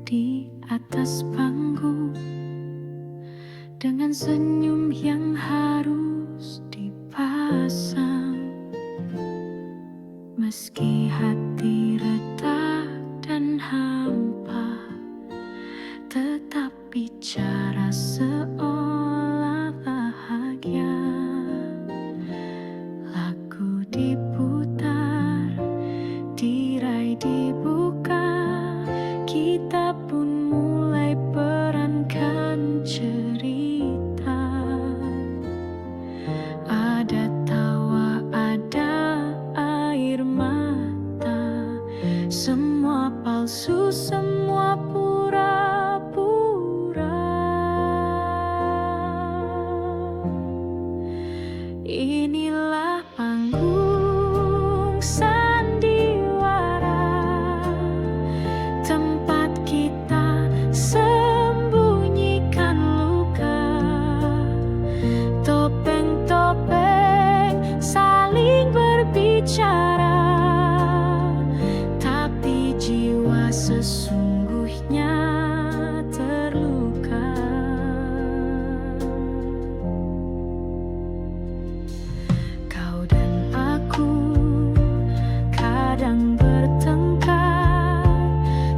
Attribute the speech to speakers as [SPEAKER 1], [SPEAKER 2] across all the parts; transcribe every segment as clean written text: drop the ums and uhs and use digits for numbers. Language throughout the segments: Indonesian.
[SPEAKER 1] di atas panggung dengan senyum yang harus dipasang. Meski hati retak dan hampa, tetap bicara seolah bahagia. Lagu diputar, tirai dibuka, kita pun mulai perankan cerita. Ada tawa, ada air mata, semua palsu, semua pura-pura. Inilah panggung sandiwara, tempat kita sembunyikan luka. Topeng-topeng saling berbicara, tapi jiwa sesungguhnya terluka. Kau dan aku kadang bertengkar,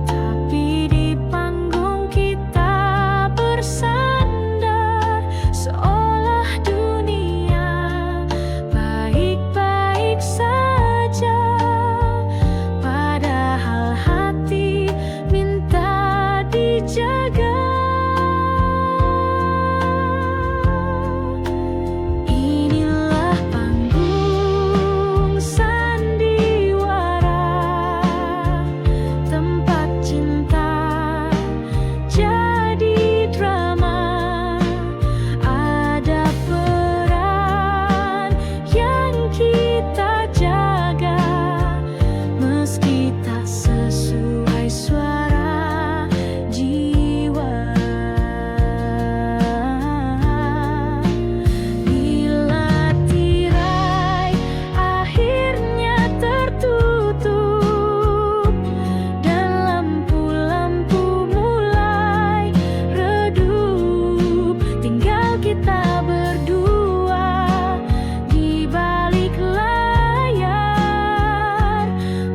[SPEAKER 1] tapi di panggung kita bersandar seolah dunia baik-baik saja, padahal hati minta dijaga. Inilah panggung sandiwara, tempat cinta jadi drama. Ada peran yang kita jaga, meski tak sesuai suara jiwa. Bila tirai akhirnya tertutup dan lampu-lampu mulai redup, tinggal kita berdua di balik layar.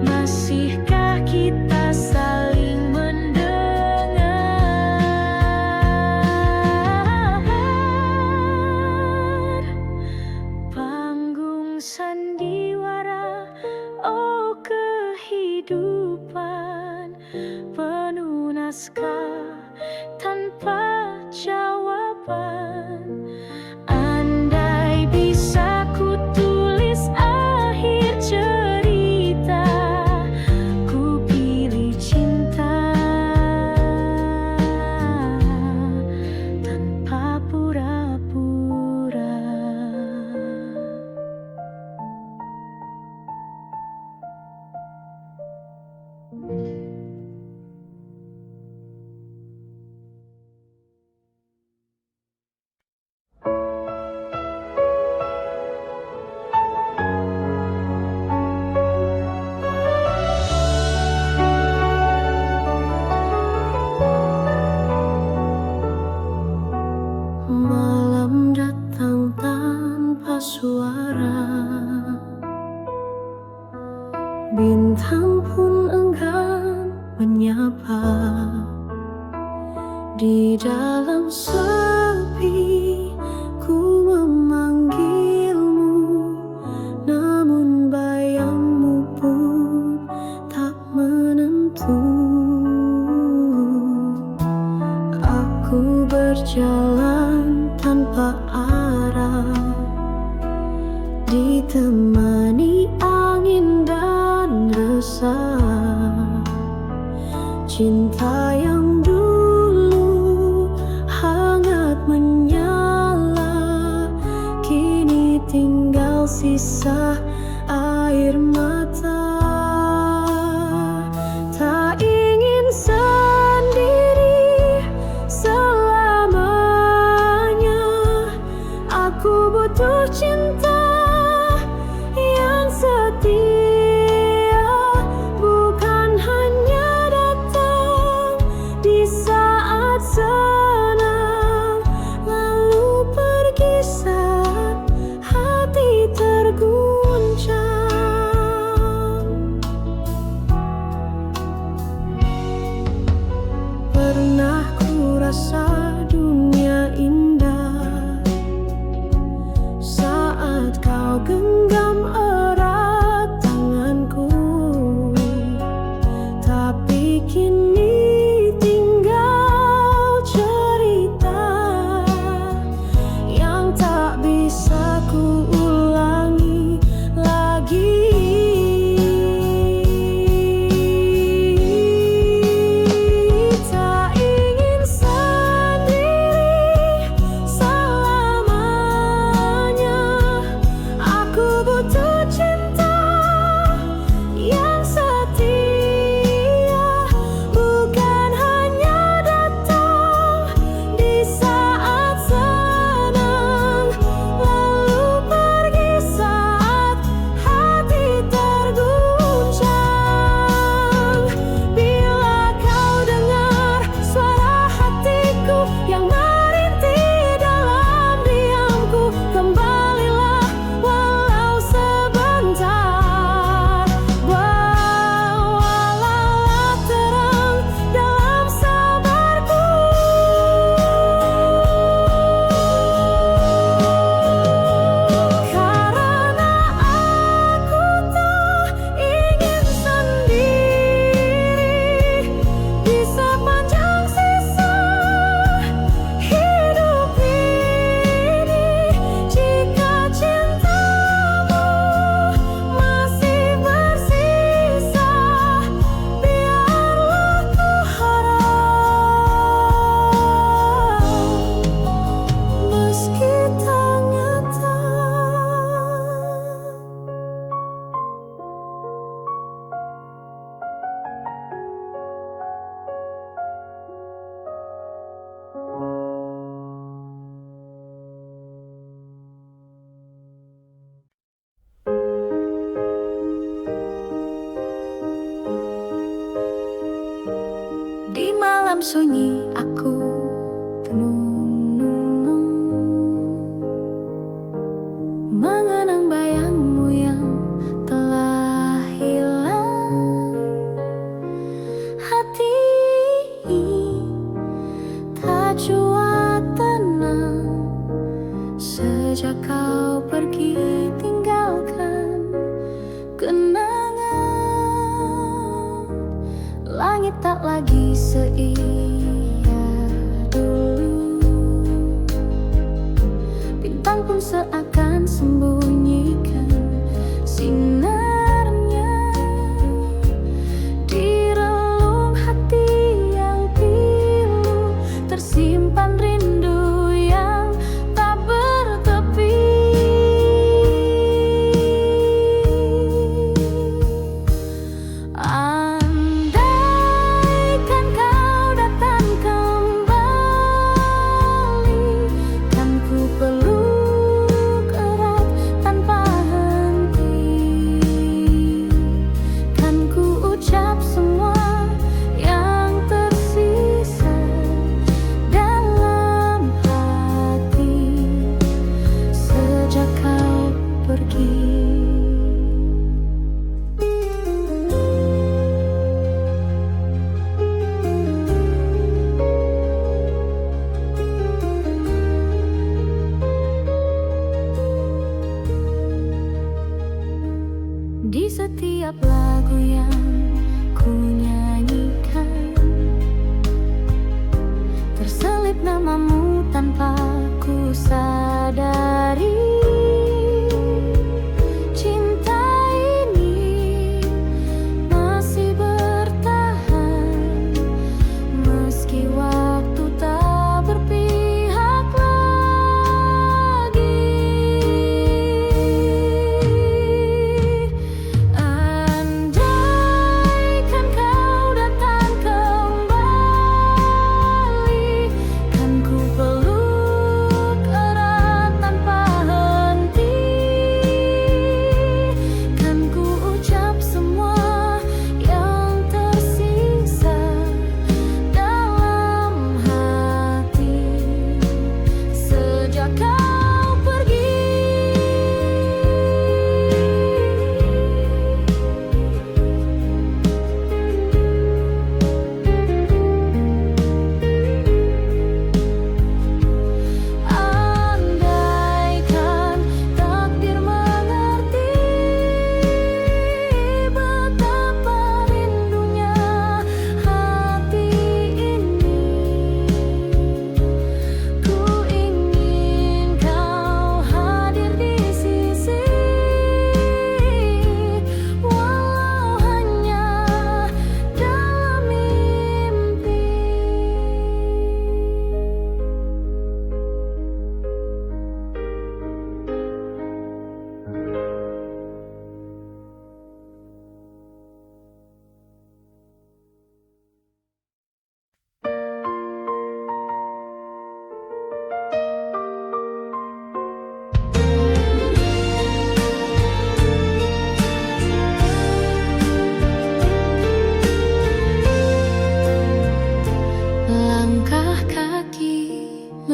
[SPEAKER 1] Masihkah kita saling mendengar? Panggung sandiwara, oh kehidupan penuh naskah tanpa jawaban. Andai bisa ku tulis akhir cerita, ku pilih cinta tanpa pura-pura. Malam datang tanpa suara, bintang pun enggan menyapa. Di dalam sepi ku memanggilmu, namun bayangmu pun tak menentu. Aku berjalan tanpa arah, ditemani angin dan resah. Cinta yang dulu hangat menyala, kini tinggal sisa air mata. Tak ingin sendiri selamanya, aku butuh cinta yang setia, bukan hanya datang di rasa dunia indah saat kau genggam erat tanganku. Tapi kini tinggal cerita yang tak bisa ku ulangi lagi. Tak ingin sendiri selamanya. Aku butuh cinta yang setia, bukan hanya datang di saat senang, lalu pergi saat hati terguncang. Bila kau dengar suara hatiku yang merintih dalam diamku, kembalilah walau sebentar. Bawalah terang dalam sabarku. Karena aku tak ingin sendiri di sepanjang sisa hidup ini. Jika cintamu masih bersisa, biarlah ku harap meski tak nyata. Di malam sunyi aku tenung-nung, mengenang bayangmu yang telah hilang. Hati tak jua tenang sejak kau pergi tinggalkan kenangan. Langit tak lagi seia dulu, bintang pun seakan sembunyikan sinarnya di relung hati yang pilu. Tersimpan rindu yang tak bertepi. Andaikan kau datang kembali, kan ku peluk erat tanpa henti.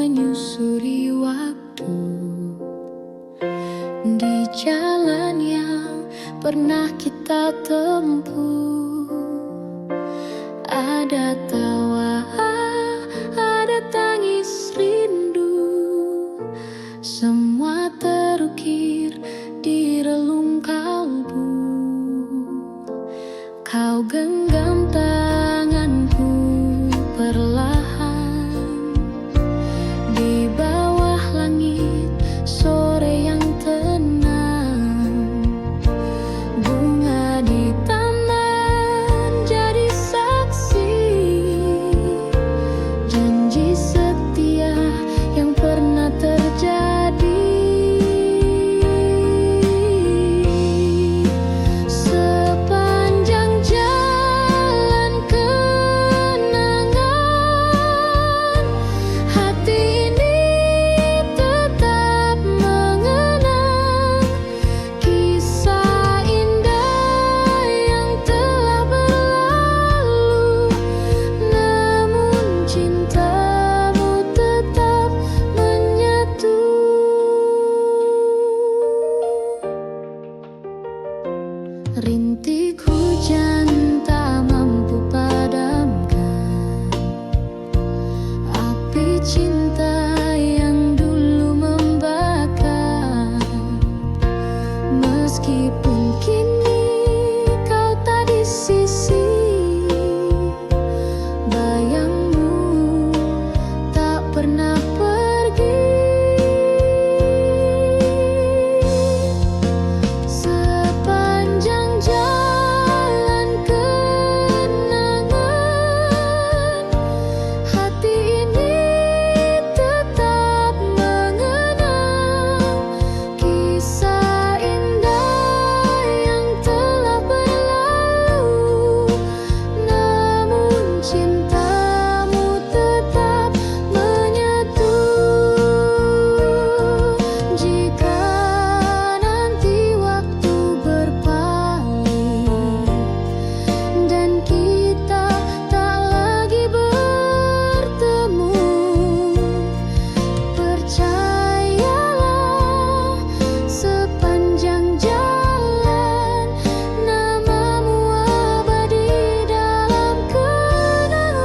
[SPEAKER 1] menyusuri waktu di jalan yang pernah kita tempuh. Ada tawa, ada tangis rindu, semua terukir di relung kalbu. Kau genggam tanganku perlahan di bawah langit sore yang tenang. Bunga di taman jadi saksi janji setia yang pernah terjadi. Sepanjang jalan kenangan, hati ini tetap mengenang kisah indah yang telah berlalu. Namun cintamu tetap menyatu. Rintik hujan tak mampu padamkan api cinta yang dulu membakar. Meskipun kini kau tak di sisi, bayangmu tak pernah pergi. Sepanjang jalan kenangan, hati ini tetap mengenang kisah indah yang telah berlalu. Namun cintamu tetap menyatu. Jika nanti waktu berpaling dan kita tak lagi bertemu, percayalah sepanjang jalan namamu abadi dalam kenangan.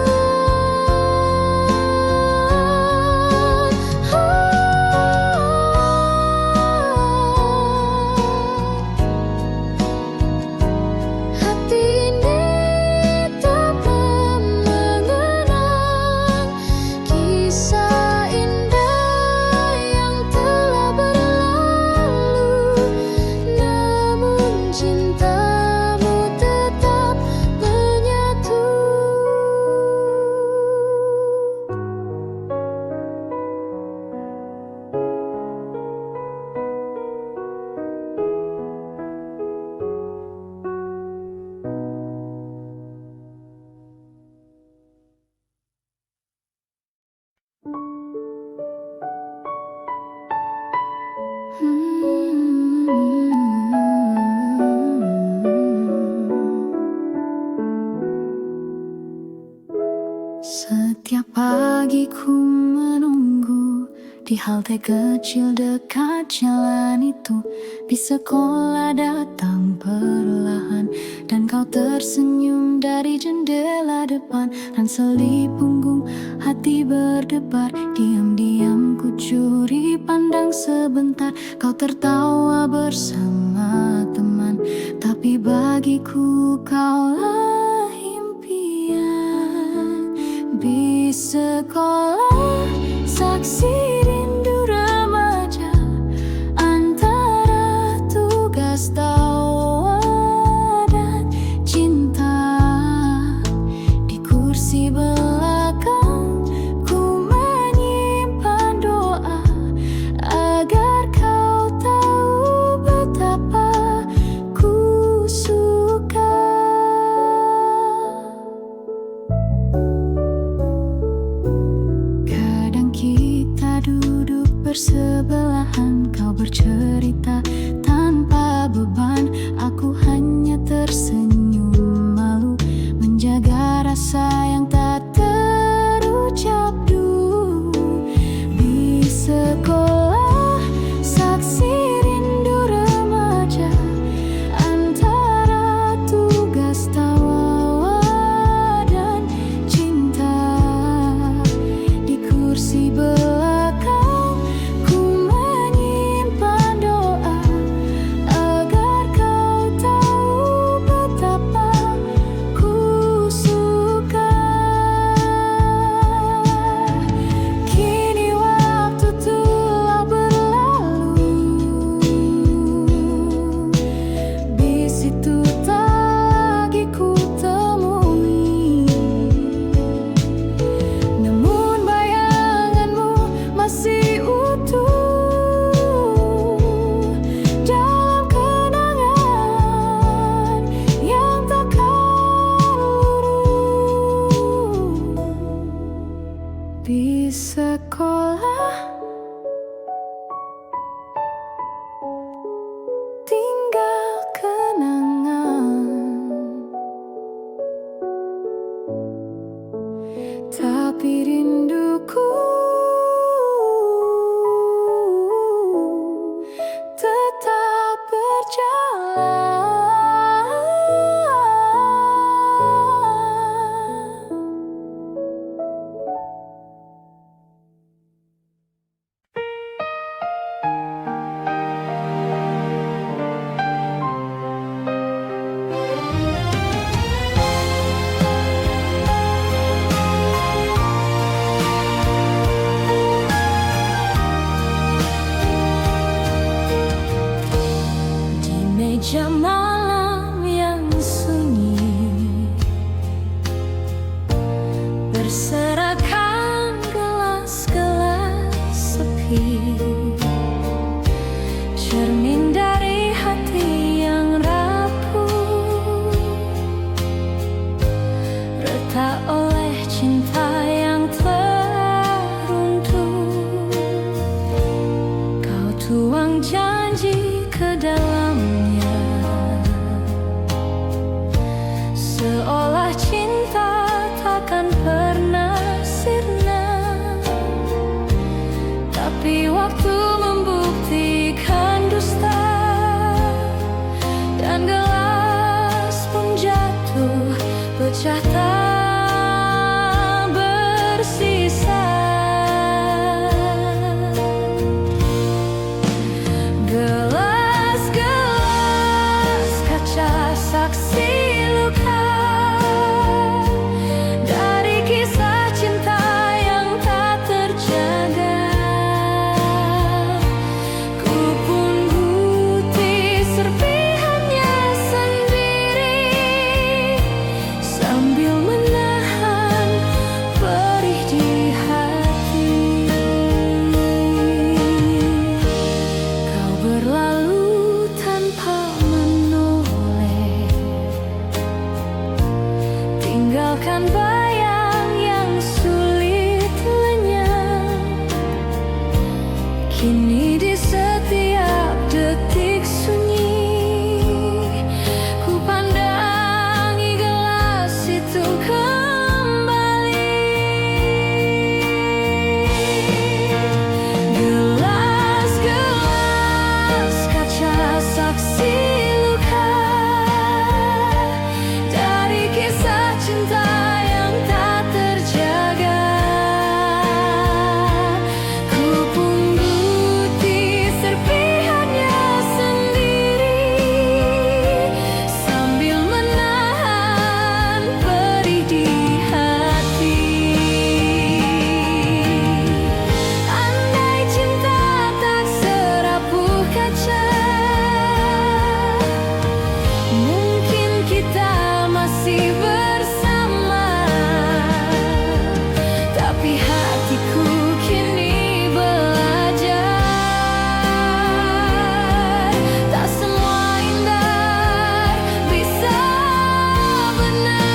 [SPEAKER 1] Hati ini tetap mengenang kisah indah yang telah berlalu. Namun cintamu tetap menyatu. Setiap pagi ku menunggu di halte kecil dekat jalan itu. Di sekolah datang perlahan dan kau tersenyum dari jendela depan. Ransel punggung hati berdebar, diam-diam ku curi pandang sebentar. Kau tertawa bersama teman, tapi bagiku kaulah impian. Di sekolah saksi rindu remaja antara tugas tawa dan cinta. Di kursi belakang ku menyimpan doa agar kau tahu betapa ku suka. Kadang kita duduk bersebelahan, kau bercerita tanpa beban. Aku hanya tersenyum malu, menjaga rasa yang tak terucap dulu. sekolah, tinggal kenangan. Tapi rinduku tetap berjalan. Meja malam yang sunyi, berserakan gelas-gelas sepi, cermin dari hati yang rapuh, retak oleh cinta yang teruntuh. Kau tuang janji ke dalamnya, seolah cinta takkan pernah sirna. Tapi waktu membuktikan dusta, dan gelas pun jatuh pecah tak bersisa. Gelas-gelas kaca saksi luka dari kisah cinta yang tak terjaga. Ku pun putih serpihannya sendiri, sambil menahan perih di hati. Kau berlalu tanpa menoleh, tinggalkan bayang yang sulit lenyap. Kini di setiap detik sunyi, ku pandangi gelas itu kembali. Gelas-gelas kaca saksi luka dari kisah cinta yang tak terjaga. Ku pun putih serpihannya sendiri, sambil menahan perih di hati. Andai cinta tak serapuh kaca, mungkin kita masih bersama. Tapi hatiku kini belajar, tak semua indah bisa benar.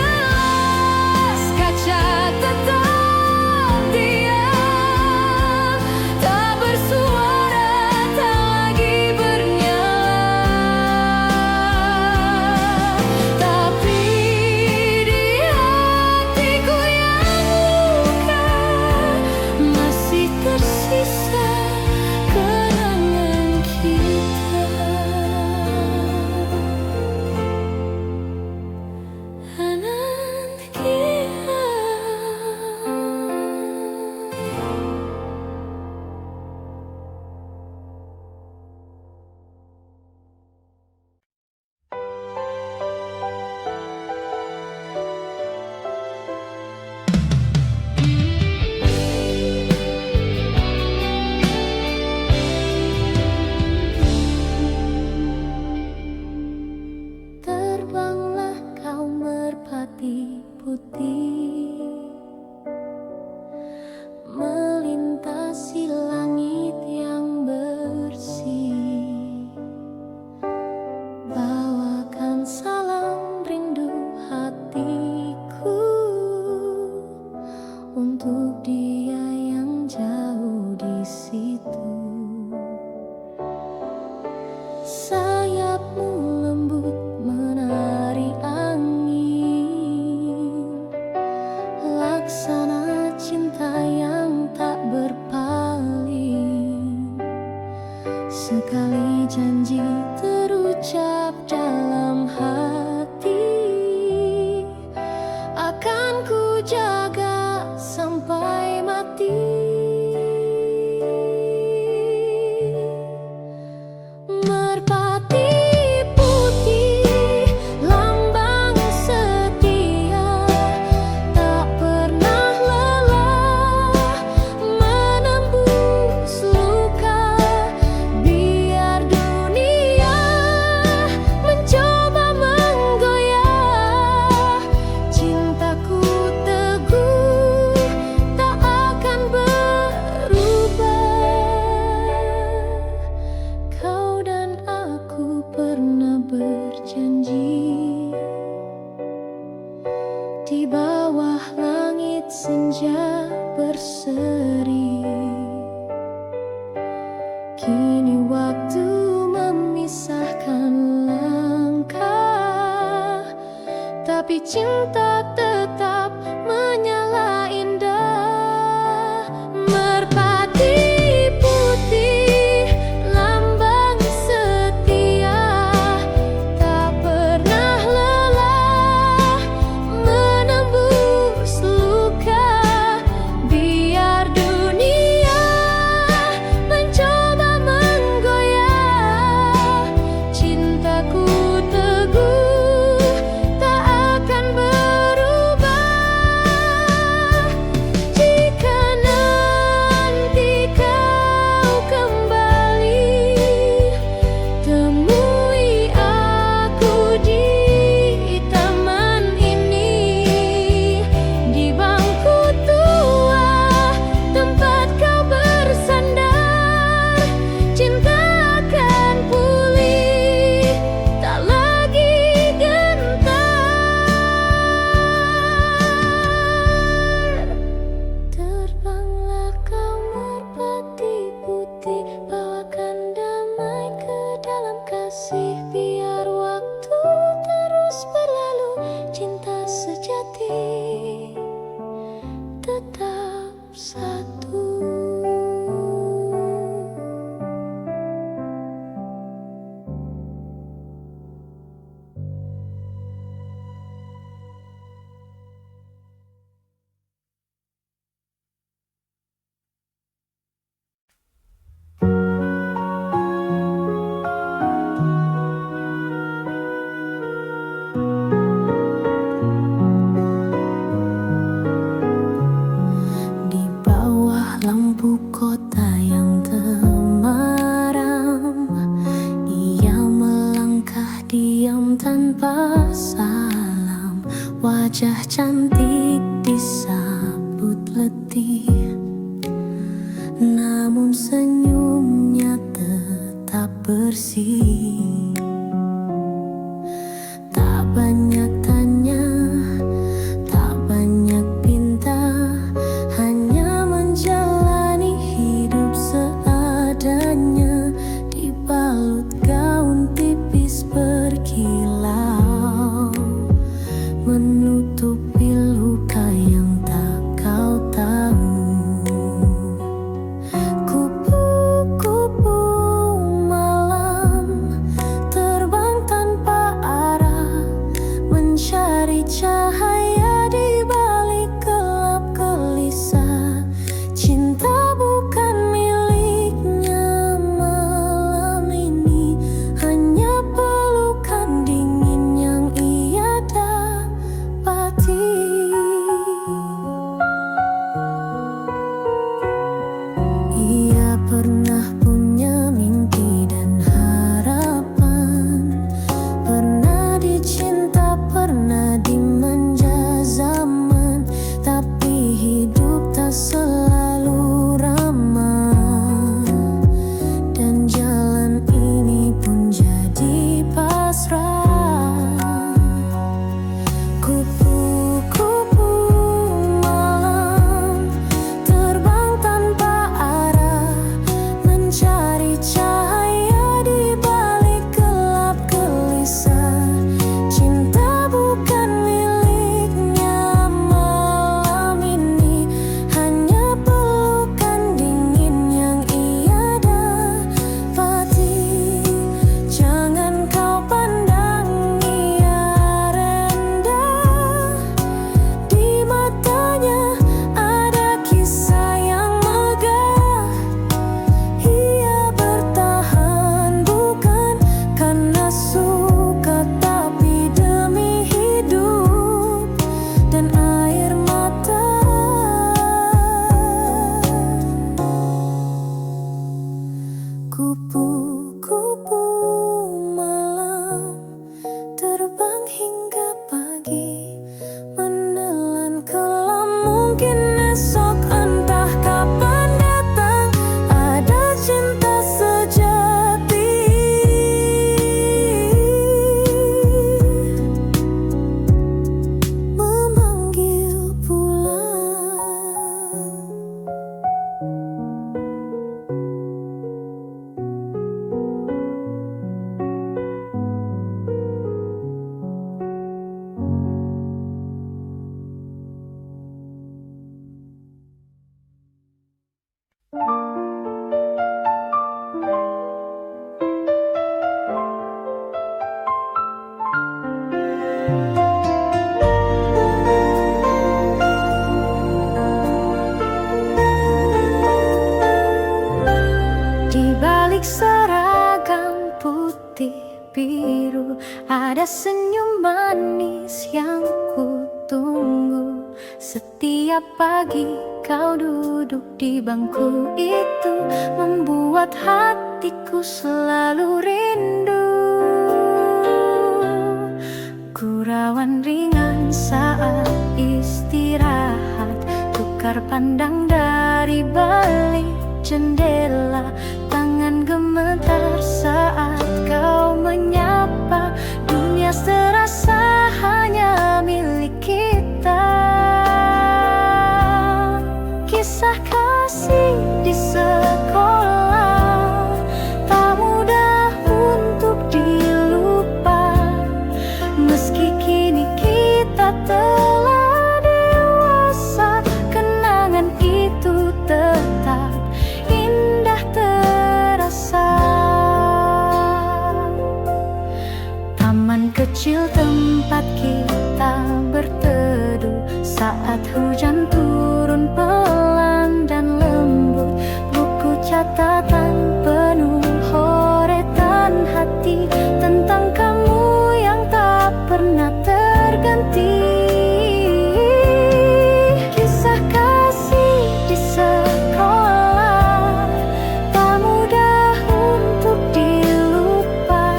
[SPEAKER 1] Gelas-gelas kaca tetap diam, tak bersuara, tak lagi bernyala. Tapi di hatiku yang luka masih tersisa kenangan kita. Anantia. Terbanglah kau merpati putih, melintasi langit yang bersih. Bawakan salam rindu janji di bawah langit senja berseri. Kini waktu memisahkan langkah, tapi cinta tetap menyala indah. Merpati putih, lambang setia, tak pernah lelah menembus luka. Biar dunia mencoba menggoyah, cintaku teguh tak akan berubah. Jika nanti kau kembali, temui aku di taman ini, di bangku tua tempat kau bersandar. Cinta akan pulih, tak lagi gentar. Terbanglah kau merpati putih, bawakan damai ke dalam kasih. Biar waktu terus berlalu, cinta sejati tetap satu. Di bawah lampu kota yang temaram, ia melangkah diam tanpa salam. Wajah cantik disambut letih, namun senyumnya tetap bersih. Tak banyak tanya, tak banyak pinta, hanya menjalani hidup seadanya. Dibalut gaun tipis berkilau, menutupi luka yang tak kau tahu. Kupu-kupu malam Di balik seragam putih biru ada senyum manis yang kutunggu. Setiap pagi kau duduk di bangku itu membuat hatiku selalu rindu. Gurauan ringan saat istirahat, tukar pandang dari balik jendela. Tangan gemetar saat kau menyapa, dunia serasa hanya milik kita. Kisah kasih di sekolah tak mudah untuk dilupa. Meski kini kita telah dewasa, kenangan itu tetap indah terasa. Taman kecil tempat kita berteduh saat hujan turun pelan dan lembut. Buku catatan penuh horetan hati tentang kamu yang tak pernah terganti. Kisah kasih di sekolah tak mudah untuk dilupa.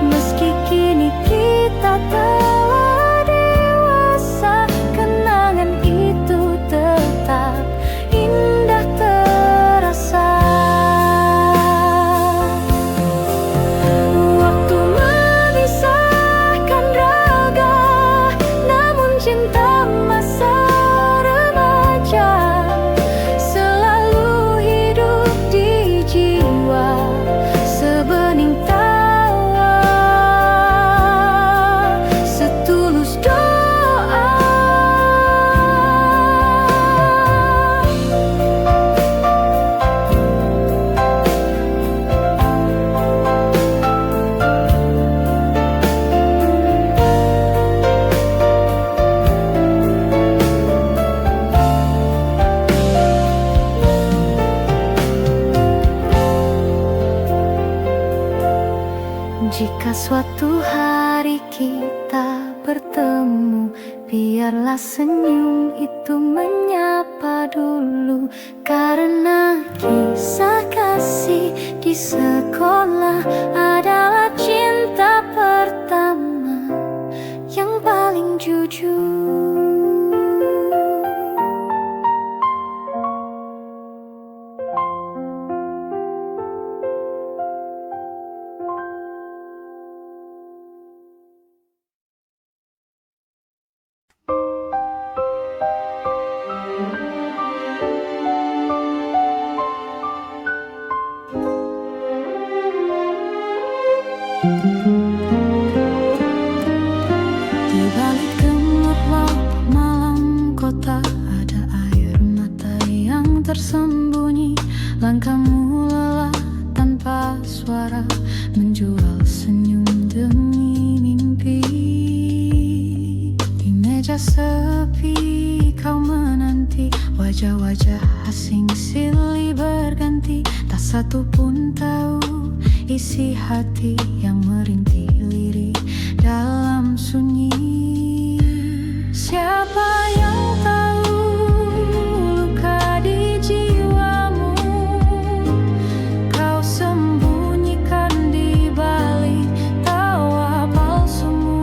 [SPEAKER 1] Meski kini kita telah dewasa, kenangan itu tetap indah terasa. Waktu memisahkan raga, namun cinta masa remaja selalu hidup di jiwa. Sebening tawa, setulus doa. Jika suatu hari kita bertemu, biarlah senyum itu menyapa dulu. Karena kisah kasih di sekolah adalah cinta pertama yang paling jujur. Di balik gemerlap malam kota ada air mata yang tersembunyi. Langkahmu lelah tanpa suara, menjual senyum demi mimpi. Di meja sepi kau menanti, wajah-wajah asing silih berganti. Tak satu pun tahu isi hati yang merintih lirih dalam sunyi. Siapa yang tahu luka di jiwamu, kau sembunyikan di balik tawa palsumu.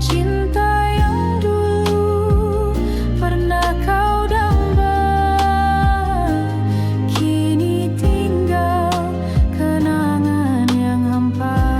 [SPEAKER 1] Cinta yang dulu pernah kau damba, kini tinggal kenangan yang hampa.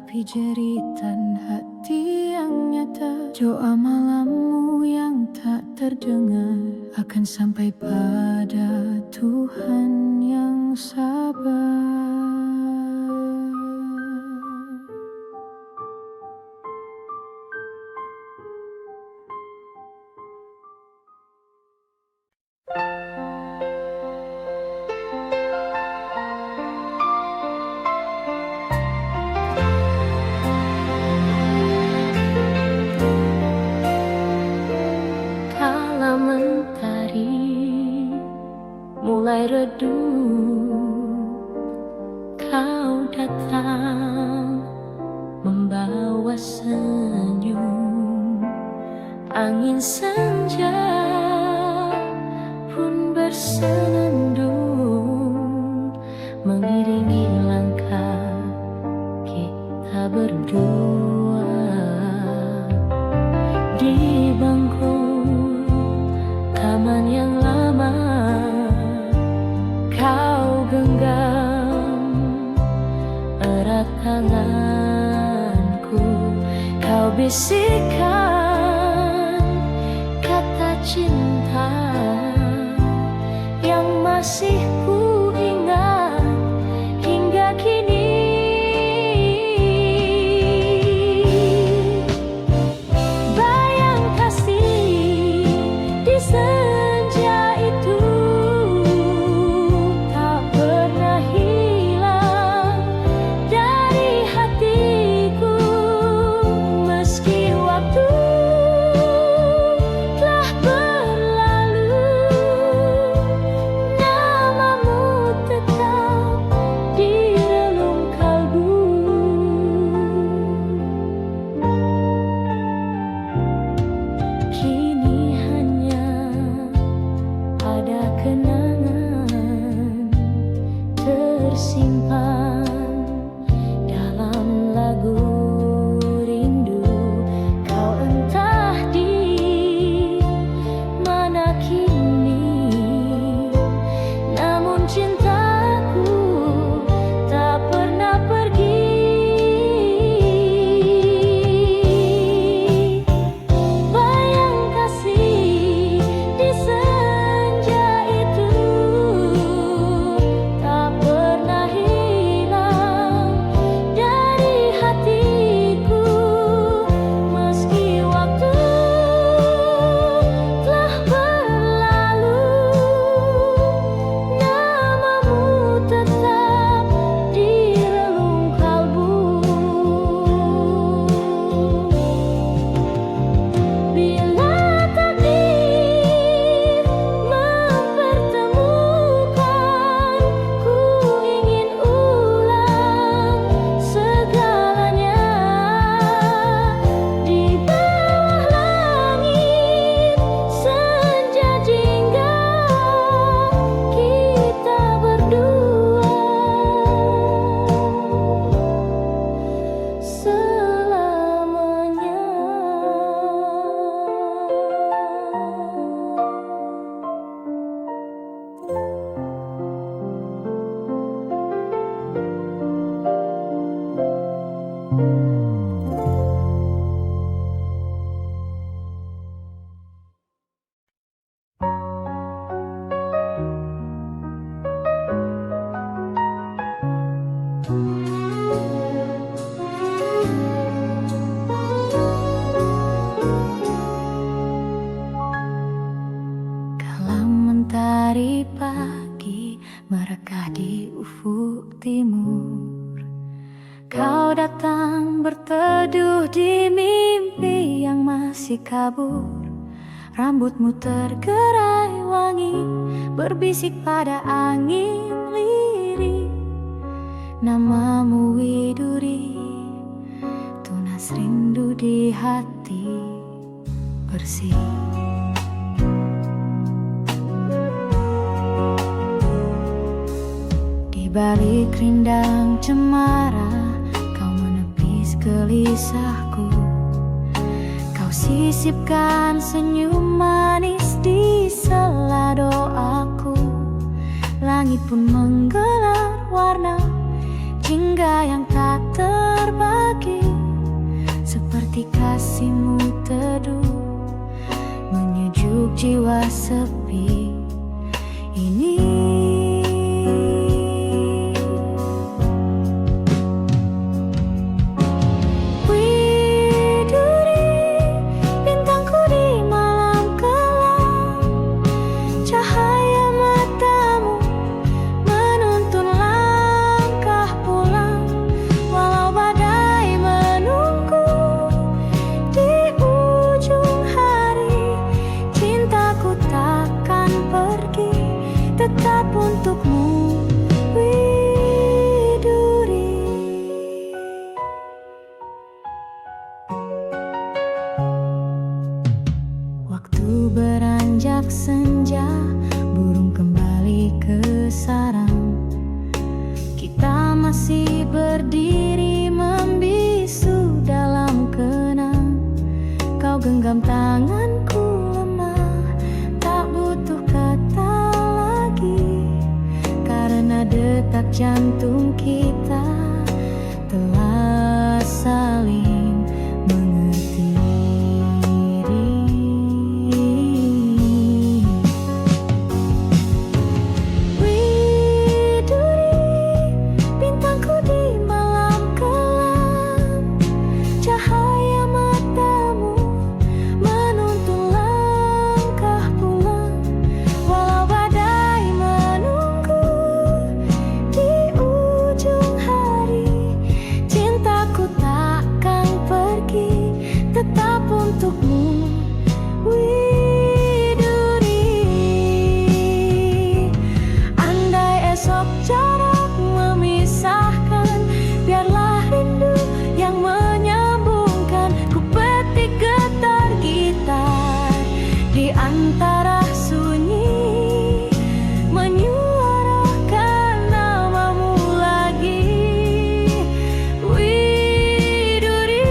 [SPEAKER 1] Tapi jeritan hati yang nyata, doa malammu yang tak terdengar, akan sampai pada Tuhan yang sabar. Kala mentari mulai redup, kau datang membawa senyum. Angin senja pun bersenandung, mengiringi langkah kita berdua. Di bangku taman yang lama, kau genggam erat tanganku. Kau bisikkan kata cinta yang masih ku ingat hingga kini. Bayang kasih di senja itu tak pernah hilang dari hatiku, meski waktu telah berlalu, namamu tetap di relung kalbu. Kini hanya ada kenangan tersimpan dalam lagu rindu. Kau entah di mana kini, namun cintaku tak pernah pergi. Bayang kasih di senja itu tak pernah hilang dari hatiku, meski waktu telah berlalu, namamu tetap di relung kalbu. Bila takdir mempertemukan, ku ingin ulang segalanya. Di bawah langit senja jingga, kita berdua selamanya. Kala mentari pagi merekah di ufuk timur, kau datang berteduh di mimpi yang masih kabur. Rambutmu tergerai wangi, berbisik pada angin lirih. Namamu widuri, tunas rindu di hati bersih. Di balik rindang cemara, kau menepis gelisahku. Kau sisipkan senyum manis di sela doaku. Langit pun menggelar warna jingga yang tak terbagi. Hati kasihmu teduh, menyejuk jiwa sepi ini. Widuri, bintangku di malam kelam, cahaya matamu menuntun langkah pulang. Walau badai menunggu di ujung hari, cintaku takkan pergi, tetap untukmu, Widuri. Waktu beranjak senja, burung kembali ke sarang. Kita masih berdiri membisu dalam kenang. Kau genggam tanganku lemah, tak butuh kata lagi, karena detak jantung kita telah saling mengerti. Widuri, bintangku di malam kelam, cahaya matamu menuntun langkah pulang. Walau badai menunggu di ujung hari, cintaku takkan pergi, tetap untukmu, Widuri. Andai esok jarak memisahkan, biarlah rindu yang menyambungkan. Ku petik getar gitar di antara sunyi, menyuarakan namamu lagi, Widuri.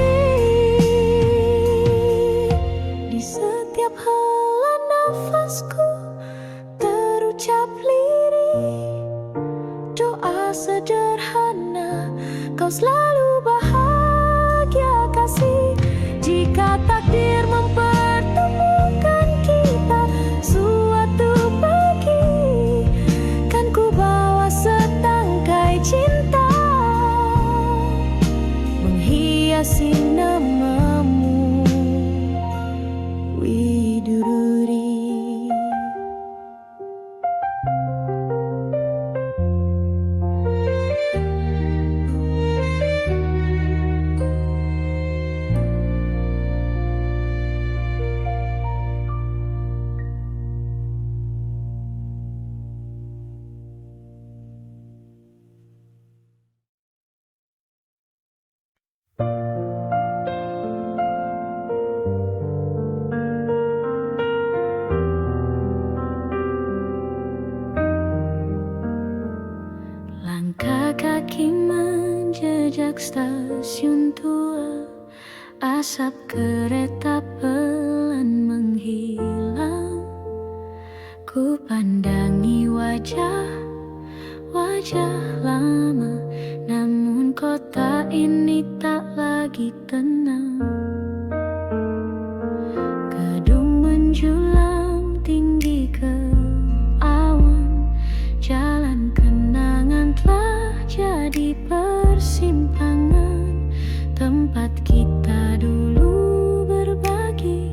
[SPEAKER 1] Di setiap hela nafasku terucap lirih doa sederhana, kau selalu bahagia kasih. Jika takdir mempertemukan kita suatu pagi, kan ku bawa setangkai cinta menghiasi namamu, Widuri. Langkah kaki menjejak stasiun tua, asap kereta pelan menghilang. Ku pandangi wajah lama, namun kota ini tak lagi tenang. Gedung menjulang tinggi ke awan, jalan kenangan telah jadi persimpangan. Tempat kita dulu berbagi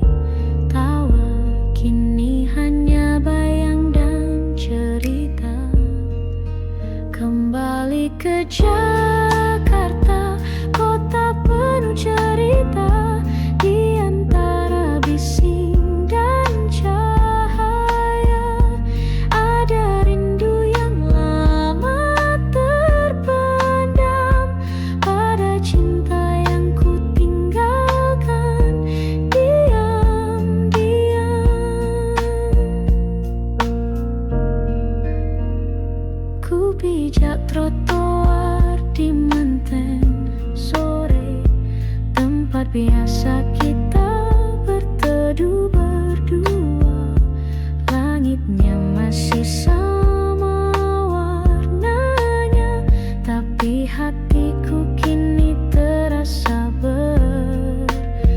[SPEAKER 1] tawa, kini hanya bayang dan cerita. Kembali ke Jakarta, kota penuh cerita, di antara bising dan cahaya ada rindu yang lama terpendam pada cinta yang ku tinggalkan diam-diam. Ku pijak trotoar di Menteng sore, tempat biasa kita berteduh berdua. Langitnya masih sama warnanya, tapi hatiku kini terasa berbeda.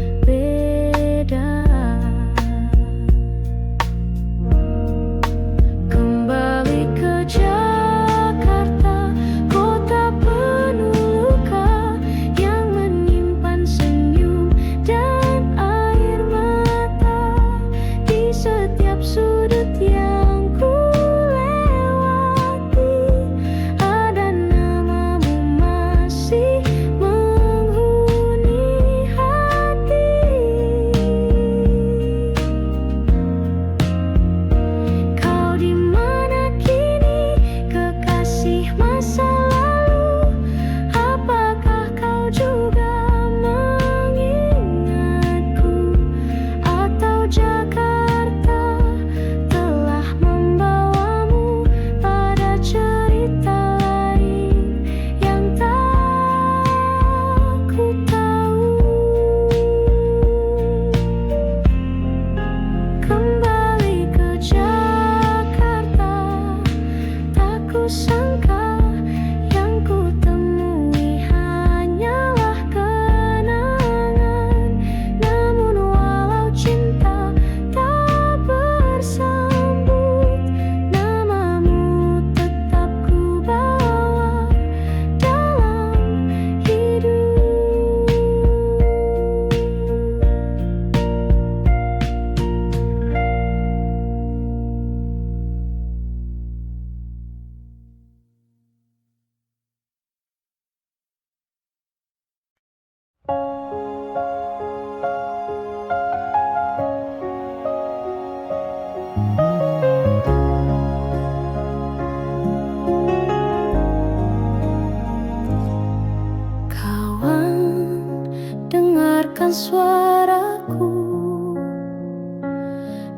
[SPEAKER 1] suaraku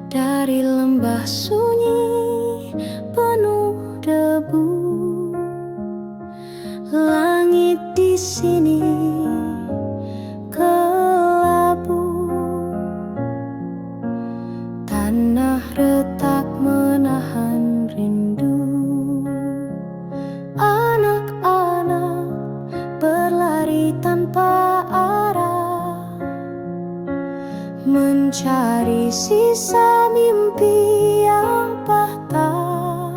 [SPEAKER 1] dari lembah sunyi penuh debu. Langit di sini kelabu, tanah retak menahan rindu. Anak-anak berlari tanpa arah, mencari sisa mimpi yang patah.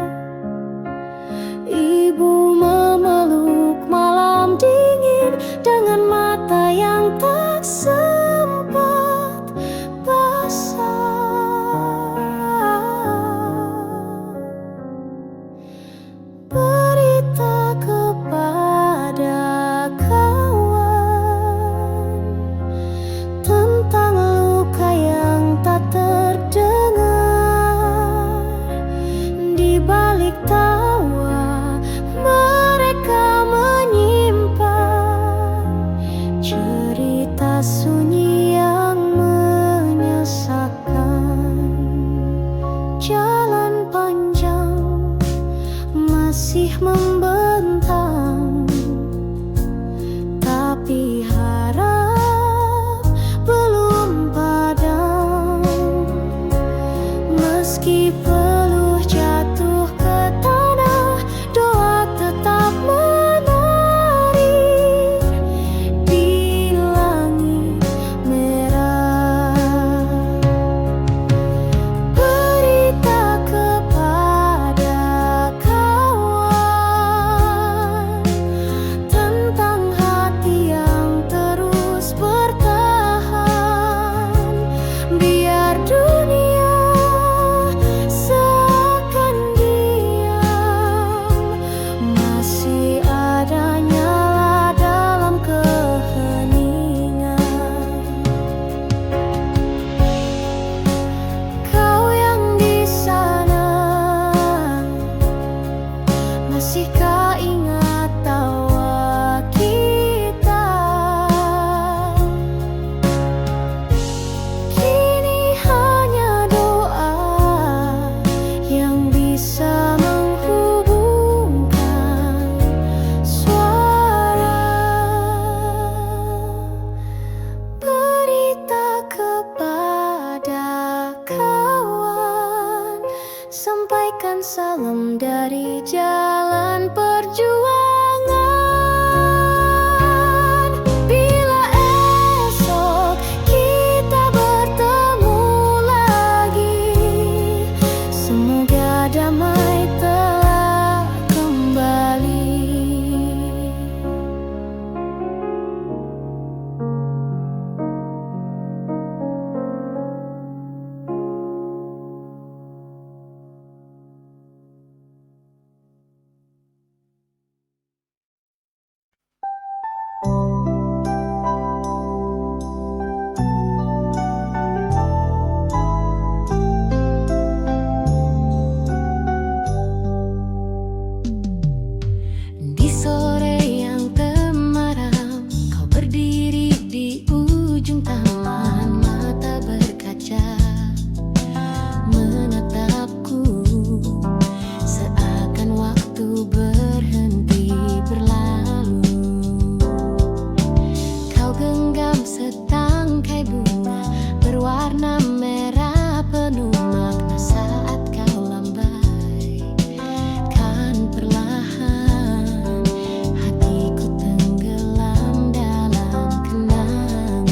[SPEAKER 1] Ibu memeluk malam dingin dengan mata yang tak sempat basah. Berita kepada kawan tentang luka yang tak terdengar. Di balik tawa mereka menyimpan cerita sunyi yang menyesakkan. Jalan panjang masih membentang, tapi harap belum padam. Meski peluh jatuh ke tanah, doa tetap menari di langit merah. Berita kepada kawan tentang hati yang terus bertahan. Biar dunia seakan diam, masih ada nyala dalam keheningan. Kau yang di sana, masihkah ingat tawa kita? Kini hanya doa yang bisa menghubungkan suara. Berita kepada kawan, sampaikan salam dari jalan perjuangan. Bila esok kita bertemu lagi, semoga damai telah kembali. Di sore yang temaram, kau berdiri di ujung taman, mata berkaca menatapku, seakan waktu berhenti berlalu. Kau genggam setangkai bunga berwarna merah penuh makna saat kau lambai. Kan perlahan hatiku tenggelam dalam kenangan.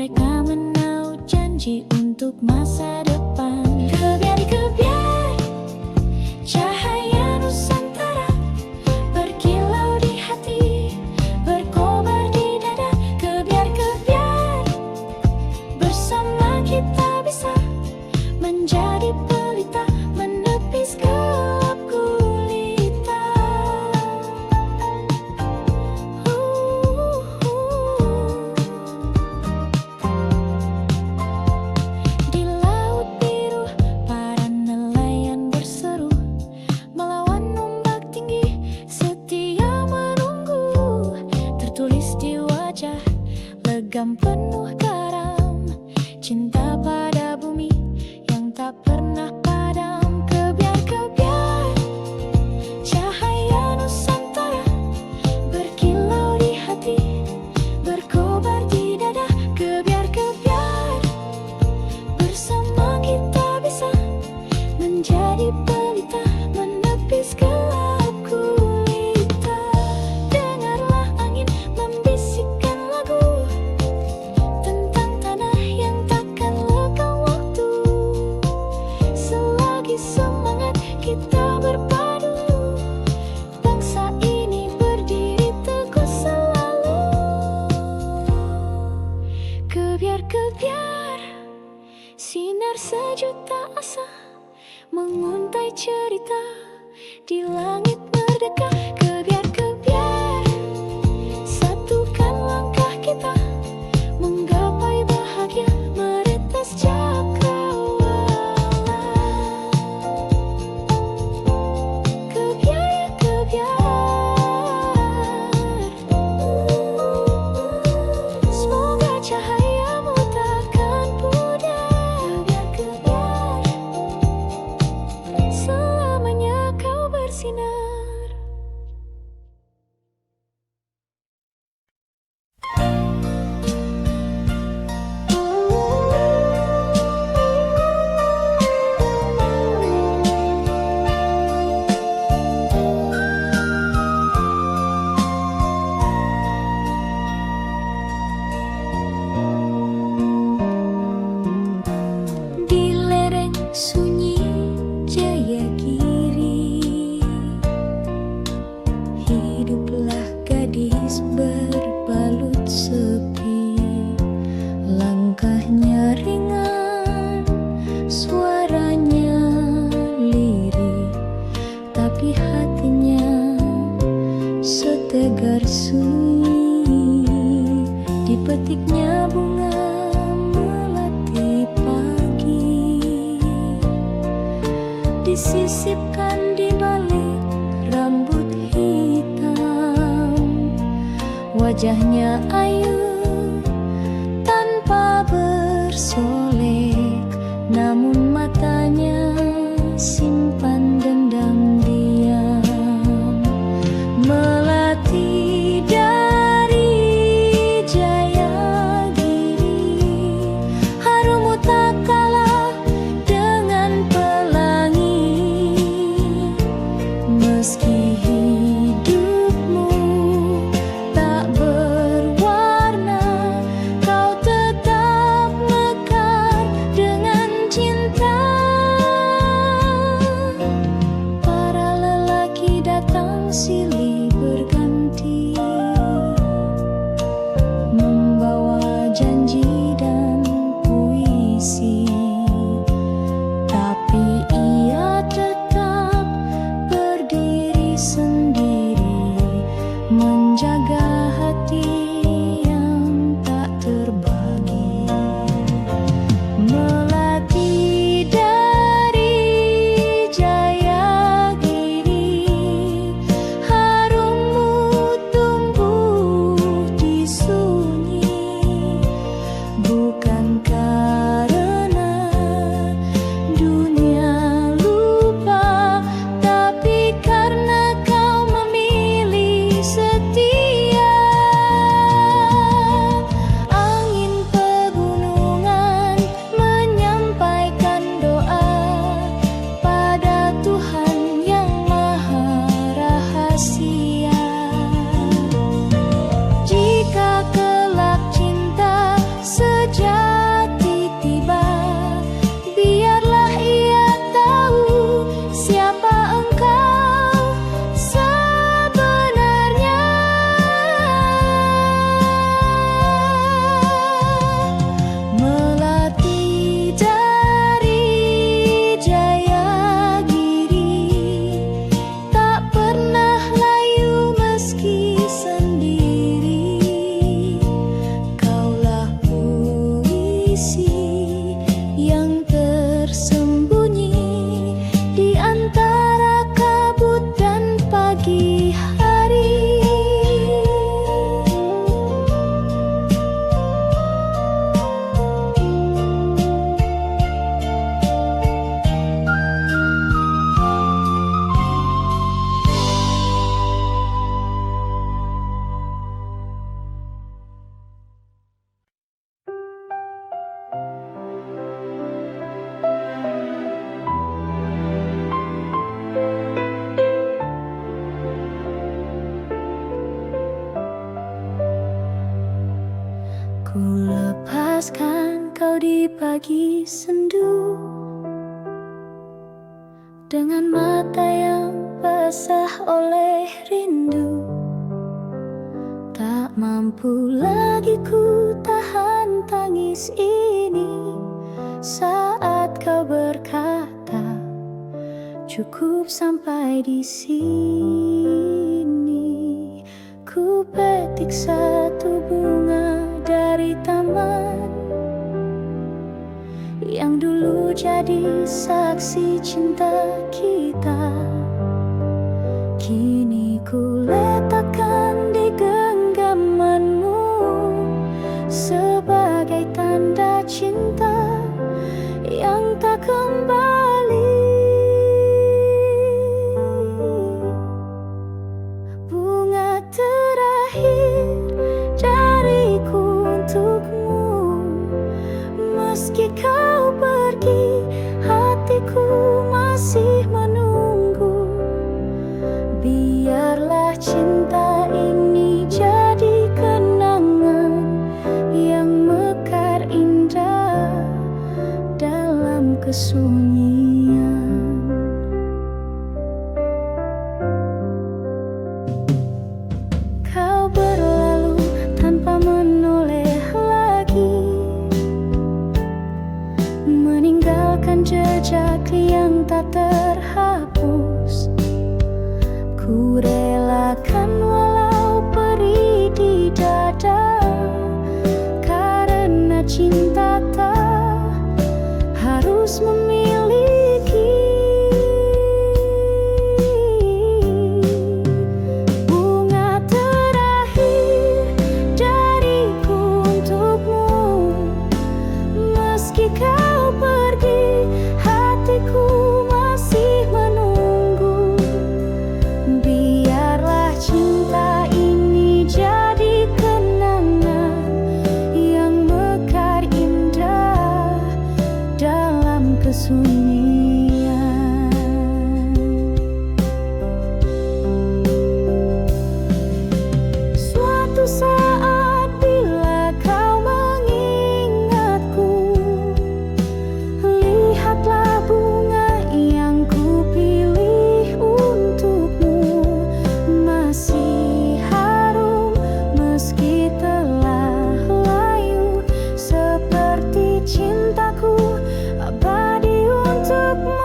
[SPEAKER 1] Mereka menaruh janji untuk masa depan. Kebiar-kebiar cahaya Nusantara berkilau di hati, berkobar di dada. Kebiar-kebiar bersama kita bisa menjadi pelita, menepis gelap gulita. Di laut biru para nelayan berseru, melawan ombak tinggi setia menunggu. Tertulis di wajah legam penuh garam, cinta pada bumi yang tak pernah padam. Kebiar-kebiar cahaya Nusantara berkilau di hati, berkobar di dada. Kebiar-kebiar bersama kita bisa menjadi pelita, menepis gelap gulita. Dengarlah angin membisikkan lagu tentang tanah yang takkan lekang waktu. Selagi semangat kita berpadu, bangsa ini berdiri teguh selalu. Kebiar-kebiar sinar sejuta asa menguntai cerita di langit merdeka. Kebiar-kebiar satukan langkah kita menggapai bahagia, meretas cakrawala. Kebiar-kebiar, semoga cahayamu takkan pudar. Kebiar-kebiar, selamanya kau bersinar. Di lereng sunyi Jayagiri hiduplah gadis berbalut sepi. Langkahnya ringan, suaranya lirih, tapi hatinya setegar sunyi. Dipetiknya bunga melati pagi, disisipkan di balik rambut hitam. Wajahnya ayu tanpa bersolek, namun matanya simpan dendam diam. Melati dari Jayagiri, harummu tak kalah dengan pelangi. Meski hidupmu tak berwarna lepaskan kau di pagi sendu, dengan mata yang basah oleh rindu. Tak mampu lagi ku tahan tangis ini saat kau berkata, cukup sampai di sini. Ku petik satu bunga dari taman yang dulu jadi saksi cinta kita. Kini ku letakkan di genggamanmu sebagai tanda cinta yang tak kembali. Bunga terakhir dariku untukmu, meski kau pergi, hatiku masih menunggu. Biarlah cinta ini jadi kenangan yang mekar indah dalam kesunyian. Kau berlalu tanpa menoleh lagi, meninggalkan jejak yang tak terhapus. Ku relakan walau perih di dada, karena cinta tak harus memiliki. Bunga terakhir dariku untukmu, meski kau pergi, hatiku masih menunggu. Biarlah cinta ini jadi kenangan yang mekar indah dalam kesunyian. Suatu saat bila kau mengingatku, lihatlah bunga yang ku pilih untukmu, masih harum meski telah layu, seperti cintaku abadi untukmu.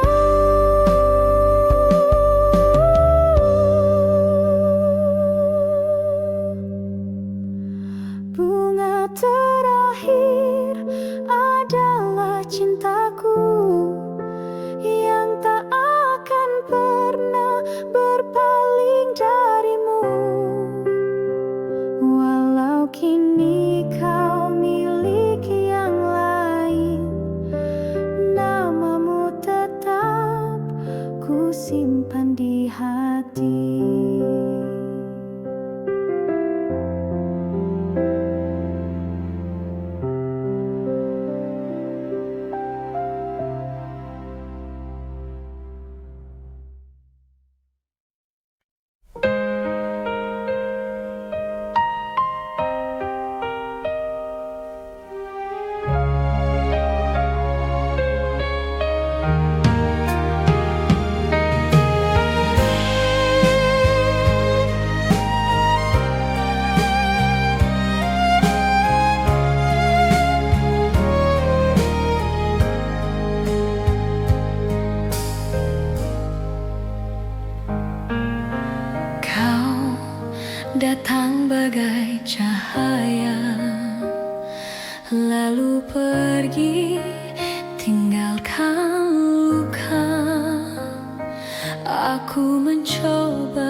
[SPEAKER 1] Bunga terakhir adalah cintaku yang tak akan pernah berpaling darimu. Walau kini kau miliki yang lain, namamu tetap ku simpan di hati. Datang bagai cahaya, lalu pergi tinggalkan luka. Aku mencoba